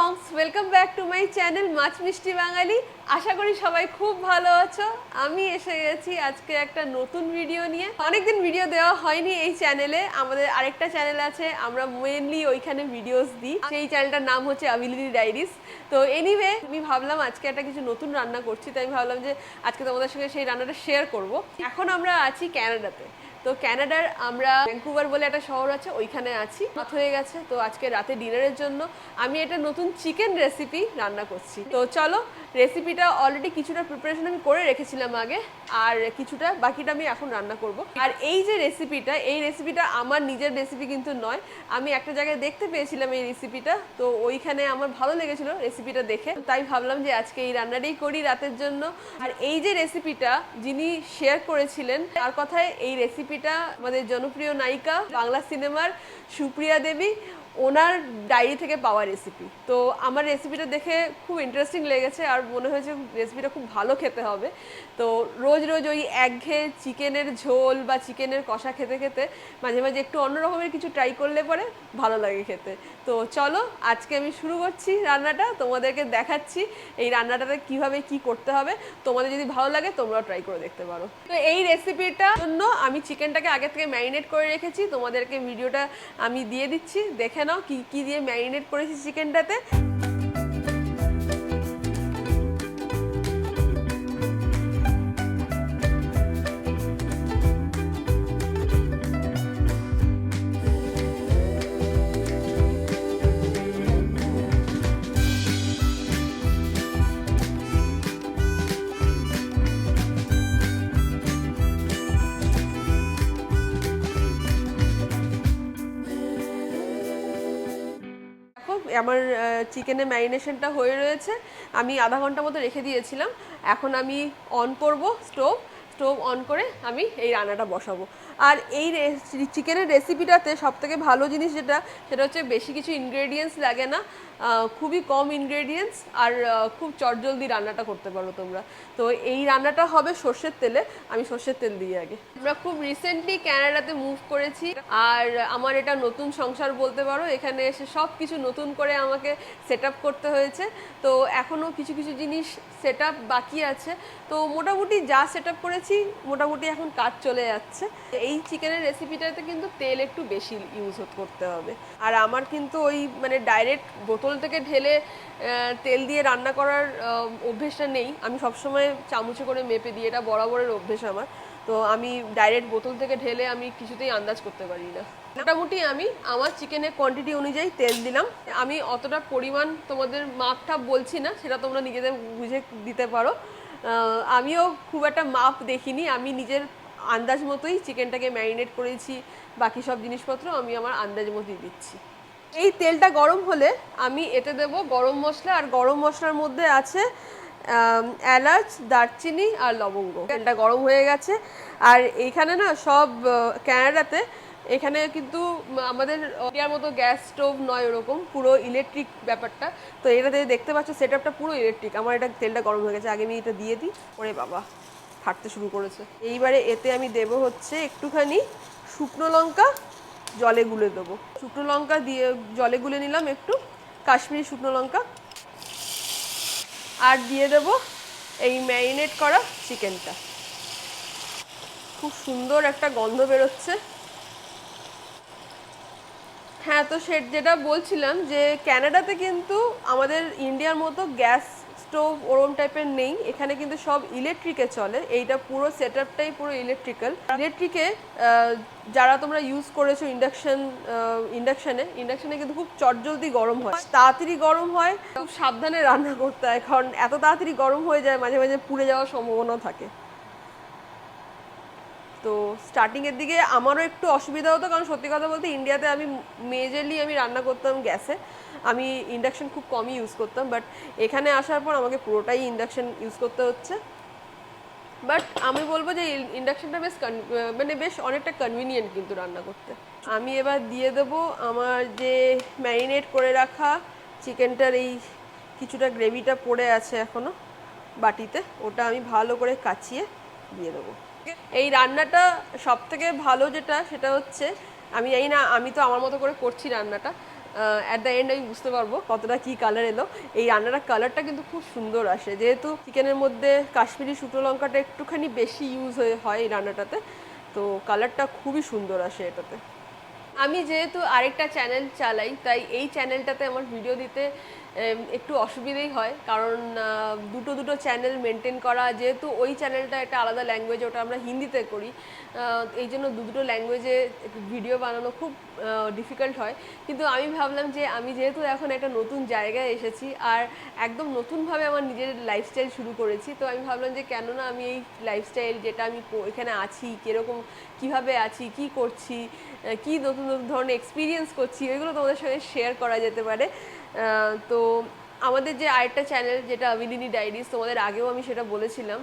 Moms welcome back to my channel মাছ মিষ্টি বাঙালি। আশা করি সবাই খুব ভালো আছো। আমি এসে গেছি আজকে একটা নতুন ভিডিও নিয়ে। অনেকদিন ভিডিও দেওয়া হয়নি এই চ্যানেলে। আমাদের আরেকটা চ্যানেল আছে, আমরা মেইনলি ওইখানে ভিডিওস দিই। সেই চ্যানেলটার নাম হচ্ছে আবিলিটি ডায়েরিস। তো এনিওয়ে আমি ভাবলাম আজকে একটা কিছু নতুন রান্না করছি, তাই আমি ভাবলাম যে আজকে তোমাদের সঙ্গে সেই রান্নাটা শেয়ার করব। এখন আমরা আছি ক্যানাডাতে। তো ক্যানাডার আমরা ভ্যাঙ্কুভার বলে একটা শহর আছে, ওইখানে আছি। রাত হয়ে গেছে, তো আজকে রাতে ডিনারের জন্য আমি একটা নতুন চিকেন রেসিপি রান্না করছি। তো চলো, রেসিপিটা অলরেডি কিছুটা প্রিপারেশন আমি করে রেখেছিলাম আগে, আর কিছুটা বাকিটা আমি এখন রান্না করব। আর এই যে রেসিপিটা, এই রেসিপিটা আমার নিজের রেসিপি কিন্তু নয়। আমি একটা জায়গায় দেখতে পেয়েছিলাম এই রেসিপিটা, তো ওইখানে আমার ভালো লেগেছিল রেসিপিটা দেখে, তাই ভাবলাম যে আজকে এই রান্নাটাই করি রাতের জন্য। আর এই যে রেসিপিটা যিনি শেয়ার করেছিলেন, তার কথায় এই রেসিপিটা আমাদের জনপ্রিয় নায়িকা বাংলা সিনেমার সুপ্রিয়া দেবী, ওনার ডায়েরি থেকে পাওয়া রেসিপি। তো আমার রেসিপিটা দেখে খুব ইন্টারেস্টিং লেগেছে, আর মনে হয়েছে রেসিপিটা খুব ভালো খেতে হবে। তো রোজ রোজ ওই একঘেয়ে চিকেনের ঝোল বা চিকেনের কষা খেতে খেতে মাঝে মাঝে একটু অন্য রকমের কিছু ট্রাই করলে পরে ভালো লাগে খেতে। তো চলো, আজকে আমি শুরু করছি রান্নাটা, তোমাদেরকে দেখাচ্ছি এই রান্নাটাতে কিভাবে কি করতে হবে। তোমাদের যদি ভালো লাগে তোমরাও ট্রাই করে দেখতে পারো। তো এই রেসিপিটার জন্য আমি চিকেনটাকে আগে থেকে ম্যারিনেট করে রেখেছি, তোমাদেরকে ভিডিওটা আমি দিয়ে দিচ্ছি, দেখে নাও কি কি দিয়ে ম্যারিনেট করেছি চিকেনটাতে। আমার চিকেনের ম্যারিনেশনটা হয়ে রয়েছে, আমি আধা ঘন্টা মতো রেখে দিয়েছিলাম। এখন আমি অন করব স্টোভ অন করে আমি এই রান্নাটা বসাবো। আর এই চিকেনের রেসিপিটাতে সবথেকে ভালো জিনিস সেটা হচ্ছে বেশি কিছু ইনগ্রেডিয়েন্টস লাগে না, খুবই কম ইনগ্রেডিয়েন্টস, আর খুব চটজলদি রান্নাটা করতে পারো তোমরা। তো এই রান্নাটা হবে সর্ষের তেলে, আমি সর্ষের তেল দিয়ে আগে। আমরা খুব রিসেন্টলি ক্যানাডাতে মুভ করেছি, আর আমার এটা নতুন সংসার বলতে পারো। এখানে এসে সব কিছু নতুন করে আমাকে সেট আপ করতে হয়েছে। তো এখনও কিছু কিছু জিনিস সেট আপ বাকি আছে। তো মোটামুটি যা সেট আপ করেছি মোটামুটি এখন কাজ চলে যাচ্ছে। এই চিকেনের রেসিপিটাতে কিন্তু তেল একটু বেশি ইউজ করতে হবে। আর আমার কিন্তু ওই মানে ডাইরেক্ট বোতল থেকে ঢেলে তেল দিয়ে রান্না করার অভ্যেসটা নেই। আমি সবসময় চামচে করে মেপে দিই, এটা বরাবরের অভ্যেস আমার। তো আমি ডাইরেক্ট বোতল থেকে ঢেলে আমি কিছুতেই আন্দাজ করতে পারি না। মোটামুটি আমি আমার চিকেনের কোয়ান্টিটি অনুযায়ী তেল দিলাম। আমি অতটা পরিমাণ তোমাদের মাপটাপ বলছি না, সেটা তোমরা নিজেদের বুঝে দিতে পারো। আমিও খুব একটা মাপ দেখিনি, আমি নিজের আন্দাজ মতোই চিকেনটাকে ম্যারিনেট করেছি। বাকি সব জিনিসপত্র আমি আমার আন্দাজ মতোই দিচ্ছি। এই তেলটা গরম হলে আমি এতে দেব গরম মশলা, আর গরম মশলার মধ্যে আছে এলাচ, দারচিনি আর লবঙ্গ। তেলটা গরম হয়ে গেছে। আর এইখানে না সব ক্যানাডাতে এখানে কিন্তু আমাদের ইন্ডিয়ার মতো গ্যাস স্টোভ নয়, ওরকম পুরো ইলেকট্রিক ব্যাপারটা। তো এটাতে দেখতে পাচ্ছ সেট আপটা পুরো ইলেকট্রিক। আমার এটা তেলটা গরম হয়ে গেছে, আগে আমি এটা দিয়ে দিই। ওরে বাবা, ফাটতে শুরু করেছে। এইবারে এতে আমি দেব হচ্ছে একটুখানি শুকনো লঙ্কা, জলে গুলে দেবো। শুকনো লঙ্কা দিয়ে জলে গুলে নিলাম একটু, কাশ্মীরি শুকনো লঙ্কা। আর দিয়ে দেব এই ম্যারিনেট করা চিকেনটা। খুব সুন্দর একটা গন্ধ বেরোচ্ছে। হ্যাঁ, তো যেটা বলছিলাম যে ক্যানাডাতে কিন্তু আমাদের ইন্ডিয়ার মতো গ্যাস স্টোভ ওরম টাইপের নেই। এখানে কিন্তু সব ইলেকট্রিকে চলে। এইটা পুরো সেট আপটাই পুরো ইলেকট্রিকে। যারা তোমরা ইউজ করেছো ইন্ডাকশানে কিন্তু খুব চটজলদি গরম হয়, তাড়াতাড়ি গরম হয়। খুব সাবধানে রান্না করতে হয়, কারণ এত তাড়াতাড়ি গরম হয়ে যায় মাঝে মাঝে পুড়ে যাওয়ার সম্ভাবনাও থাকে। তো স্টার্টিংয়ের দিকে আমারও একটু অসুবিধা হতো, কারণ সত্যি কথা বলতে ইন্ডিয়াতে আমি মেজরলি রান্না করতাম গ্যাসে, আমি ইন্ডাকশন খুব কমই ইউজ করতাম। বাট এখানে আসার পর আমাকে পুরোটাই ইন্ডাকশন ইউজ করতে হচ্ছে। বাট আমি বলবো যে ইন্ডাকশনটা বেশ অনেকটা কনভিনিয়েন্ট কিন্তু রান্না করতে। আমি এবার দিয়ে দেবো আমার যে ম্যারিনেট করে রাখা চিকেনটার এই কিছুটা গ্রেভিটা পড়ে আছে এখনও বাটিতে, ওটা আমি ভালো করে কাচিয়ে দিয়ে দেবো। এই রান্নাটা সব থেকে ভালো সেটা হচ্ছে, আমি জানি না, আমি তো আমার মতো করে করছি রান্নাটা, অ্যাট দ্য এন্ড আমি বুঝতে পারবো কতটা কী কালার এলো। এই রান্নাটার কালারটা কিন্তু খুব সুন্দর আসে, যেহেতু চিকেনের মধ্যে কাশ্মীরি শুকনো লঙ্কাটা একটুখানি বেশি ইউজ হয় এই রান্নাটাতে, তো কালারটা খুবই সুন্দর আসে এটাতে। আমি যেহেতু আরেকটা চ্যানেল চালাই, তাই এই চ্যানেলটাতে আমার ভিডিও দিতে একটু অসুবিধেই হয়, কারণ দুটো চ্যানেল মেনটেন করা, যেহেতু ওই চ্যানেলটা একটা আলাদা ল্যাঙ্গুয়েজ, ওটা আমরা হিন্দিতে করি, এই জন্য দুটো ল্যাঙ্গুয়েজে ভিডিও বানানো খুব ডিফিকাল্ট হয়। কিন্তু আমি ভাবলাম যে আমি যেহেতু এখন একটা নতুন জায়গায় এসেছি আর একদম নতুনভাবে আমার নিজের লাইফস্টাইল শুরু করেছি, তো আমি ভাবলাম যে কেননা আমি এই লাইফস্টাইল যেটা আমি এখানে আছি, কীরকম কীভাবে আছি, কি করছি, কি নতুন নতুন ধরনের এক্সপিরিয়েন্স করছি, ওইগুলো তোমাদের সঙ্গে শেয়ার করা যেতে পারে। তো আমাদের যে আরেকটা চ্যানেল যেটা আভিলিনী ডায়েরিজ, তোমাদের আগেও আমি সেটা বলেছিলাম,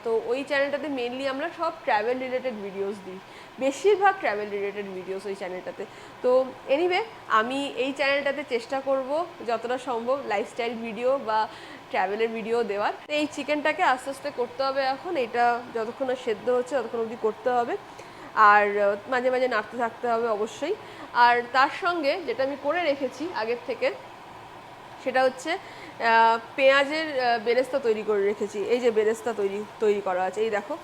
তো ওই চ্যানেলটাতে মেনলি আমরা সব ট্র্যাভেল রিলেটেড ভিডিওস দিই, বেশিরভাগ ট্র্যাভেল রিলেটেড ভিডিওস ওই চ্যানেলটাতে। তো এনিওয়ে, আমি এই চ্যানেলটাতে চেষ্টা করব যতটা সম্ভব লাইফস্টাইল ভিডিও বা ট্র্যাভেলের ভিডিও দেওয়ার। তো এই চিকেনটাকে আস্তে আস্তে করতে হবে, এখন এটা যতক্ষণ না সেদ্ধ হচ্ছে ততক্ষণ অবধি করতে হবে, আর মাঝে মাঝে নাড়তে থাকতে হবে অবশ্যই। আর তার সঙ্গে যেটা আমি করে রেখেছি আগের থেকে, সেটা হচ্ছে পেঁয়াজের বেরেস্তা তৈরি করে রেখেছি। এই যে বেরেস্তা তৈরি করা আছে, এই দেখো।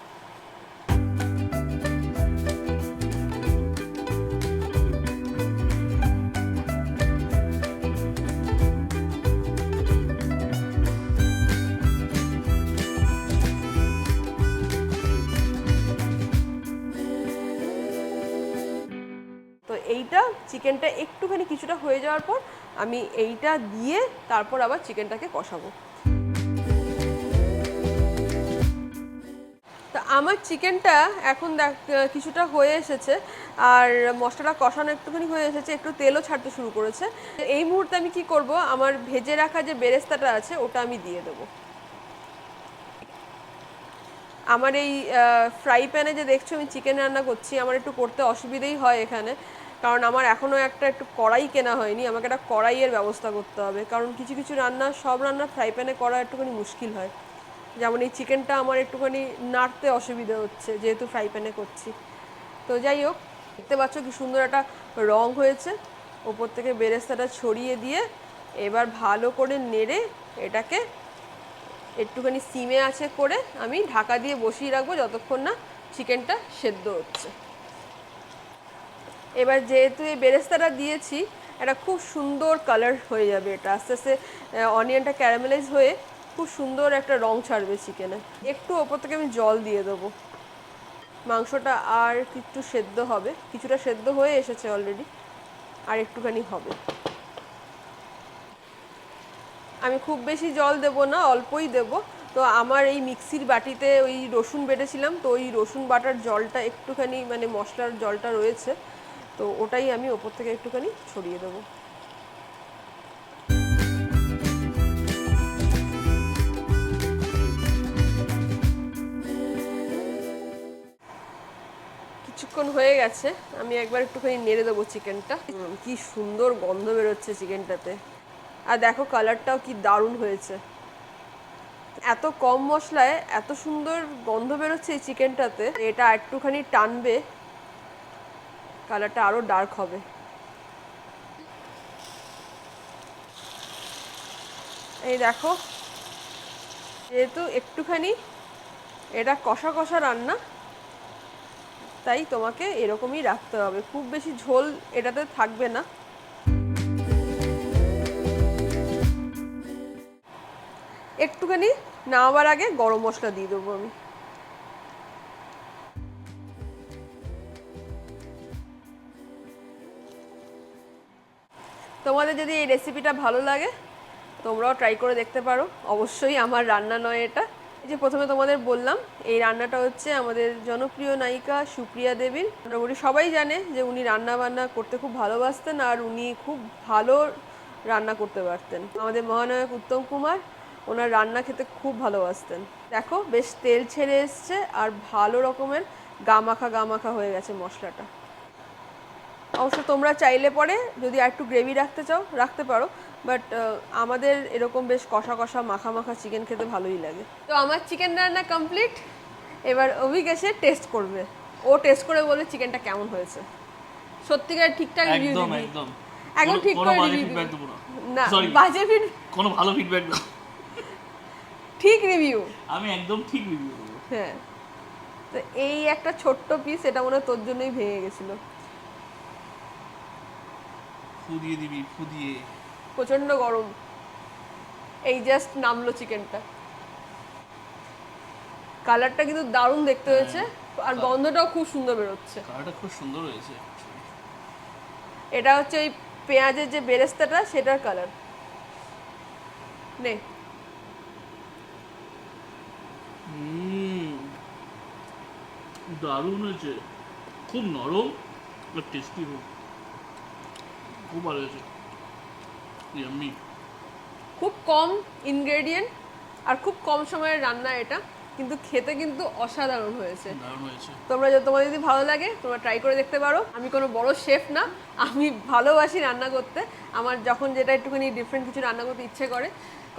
তো এইটা চিকেনটা একটুখানি কিছুটা হয়ে যাওয়ার পর আমি এইটা দিয়ে তারপর আবার চিকেনটাকে কষাবো। তা আমার চিকেনটা এখন কিছুটা হয়ে এসেছে, আর মশলাটা কষানো একটুখানি হয়ে এসেছে, একটু তেলও ছাড়তে শুরু করেছে। এই মুহূর্তে আমি কি করব, আমার ভেজে রাখা যে বেরেস্তাটা আছে ওটা আমি দিয়ে দেবো। আমার এই ফ্রাই প্যানে যে দেখছো আমি চিকেন রান্না করছি, আমার একটু করতে অসুবিধেই হয় এখানে, কারণ আমার এখনও একটু কড়াই কেনা হয়নি, আমাকে একটা কড়াইয়ের ব্যবস্থা করতে হবে, কারণ কিছু কিছু রান্না, সব রান্না ফ্রাই প্যানে করা একটুখানি মুশকিল হয়। যেমন এই চিকেনটা আমার একটুখানি নাড়তে অসুবিধা হচ্ছে, যেহেতু ফ্রাই প্যানে করছি। তো যাই হোক, দেখতে পাচ্ছ কি সুন্দর একটা রং হয়েছে। ওপর থেকে বেরেস্তাটা ছড়িয়ে দিয়ে এবার ভালো করে নেড়ে এটাকে একটুখানি সিমে আছে করে আমি ঢাকা দিয়ে বসিয়ে রাখবো যতক্ষণ না চিকেনটা সেদ্ধ হচ্ছে। এবার যেহেতু এই বেরেস্তাটা দিয়েছি, একটা খুব সুন্দর কালার হয়ে যাবে, এটা আস্তে আস্তে অনিয়নটা ক্যারামেলাইজ হয়ে খুব সুন্দর একটা রং ছাড়বে চিকেনে। একটু ওপর থেকে আমি জল দিয়ে দেবো, মাংসটা আর একটু সেদ্ধ হবে, কিছুটা সেদ্ধ হয়ে এসেছে অলরেডি, আর একটুখানি হবে। আমি খুব বেশি জল দেব না, অল্পই দেব। তো আমার এই মিক্সির বাটিতে ওই রসুন বেটেছিলাম, তো ওই রসুন বাটার জলটা একটুখানি, মানে মশলার জলটা রয়েছে, তো ওটাই আমি ওপর থেকে একটুখানি ছড়িয়ে দেবো। কিছুক্ষণ হয়ে গেছে, আমি একবার একটুখানি নেড়ে দেবো চিকেনটা। কি সুন্দর গন্ধ বেরোচ্ছে চিকেনটাতে, আর দেখো কালারটাও কি দারুণ হয়েছে। এত কম মশলায় এত সুন্দর গন্ধ বেরোচ্ছে এই চিকেনটাতে, এটা একটুখানি টানবে, কালারটা আরও ডার্ক হবে। এই দেখো, যেহেতু একটুখানি এটা কষা কষা রান্না, তাই তোমাকে এরকমই রাখতে হবে, খুব বেশি ঝোল এটাতে থাকবে না। একটুখানি নামাবার আগে গরম মশলা দিয়ে দেবো আমি। তোমাদের যদি এই রেসিপিটা ভালো লাগে তোমরাও ট্রাই করে দেখতে পারো, অবশ্যই আমার রান্না নয় এটা। এই যে প্রথমে তোমাদের বললাম, এই রান্নাটা হচ্ছে আমাদের জনপ্রিয় নায়িকা সুপ্রিয়া দেবীর। মোটামুটি সবাই জানে যে উনি রান্না বান্না করতে খুব ভালোবাসতেন, আর উনি খুব ভালো রান্না করতে পারতেন। আমাদের মহানায়ক উত্তম কুমার ওনার রান্না খেতে খুব ভালোবাসতেন। দেখো বেশ তেল ছেড়ে এসছে, আর ভালো রকমের গা মাখা হয়ে গেছে মশলাটা। অবশ্য তোমরা চাইলে পরে যদি আর একটু গ্রেভি রাখতে চাও রাখতে পারো, বাট আমাদের এরকম বেশ কষা কষা মাখা মাখা চিকেন খেতে ভালোই লাগে। তো আমার চিকেন রান্না কমপ্লিট, এবার অভিক এসে টেস্ট করবে, ও টেস্ট করে বলে চিকেনটা কেমন হয়েছে। সত্যিকার ঠিকঠাক রিভিউ দিবি, একদম ঠিক করে রিভিউ ফিডব্যাক দেবো না। না Sorry, বাজে ফিড কোনো ভালো ফিডব্যাক দাও। ঠিক রিভিউ। আমি একদম ঠিক রিভিউ দেবো। হ্যাঁ, তো এই একটা ছোট্ট পিস, এটা মনে হয় তোর জন্যই ভেঙে গেছিল। ফু দিয়ে দিবি, ফু দিয়ে। প্রচন্ড গরম, এই জাস্ট নামলো চিকেনটা। কালারটা কিন্তু দারুণ দেখতে হয়েছে, আর গন্ধটাও খুব সুন্দর বেরোচ্ছে। কালারটা খুব সুন্দর হয়েছে। এটা হচ্ছে ওই পেঁয়াজের যে বেরেস্তাটা সেটার কালার। নে, দারুণ হয়েছে, খুব নরম আর টেস্টি, খুব ভালো হয়েছে। ইয়াম্মি। খুব কম ইনগ্রেডিয়েন্ট আর খুব কম সময়ের রান্না এটা, কিন্তু খেতে কিন্তু অসাধারণ হয়েছে। দারুণ হয়েছে। তোমাদের যদি ভালো লাগে তোমরা ট্রাই করে দেখতে পারো। আমি কোনো বড় শেফ না, আমি ভালোবাসি রান্না করতে। আমার যখন যেটা একটুখানি ডিফারেন্ট কিছু রান্না করতে ইচ্ছে করে,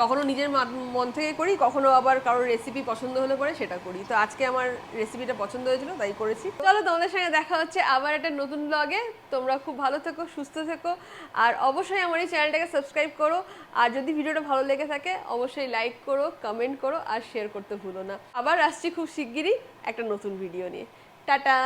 কখনো নিজের মন থেকে করি, কখনো আবার কারোর রেসিপি পছন্দ হলে পরে সেটা করি। তো আজকে আমার রেসিপিটা পছন্দ হয়েছিল তাই করেছি। চলো, তোমাদের সঙ্গে দেখা হচ্ছে আবার একটা নতুন ব্লগে। তোমরা খুব ভালো থেকো, সুস্থ থেকো, আর অবশ্যই আমার এই চ্যানেলটাকে সাবস্ক্রাইব করো। আর যদি ভিডিওটা ভালো লেগে থাকে অবশ্যই লাইক করো, কমেন্ট করো আর শেয়ার করতে ভুলো না। আবার আসছি খুব শিগগিরই একটা নতুন ভিডিও নিয়ে। টাটা।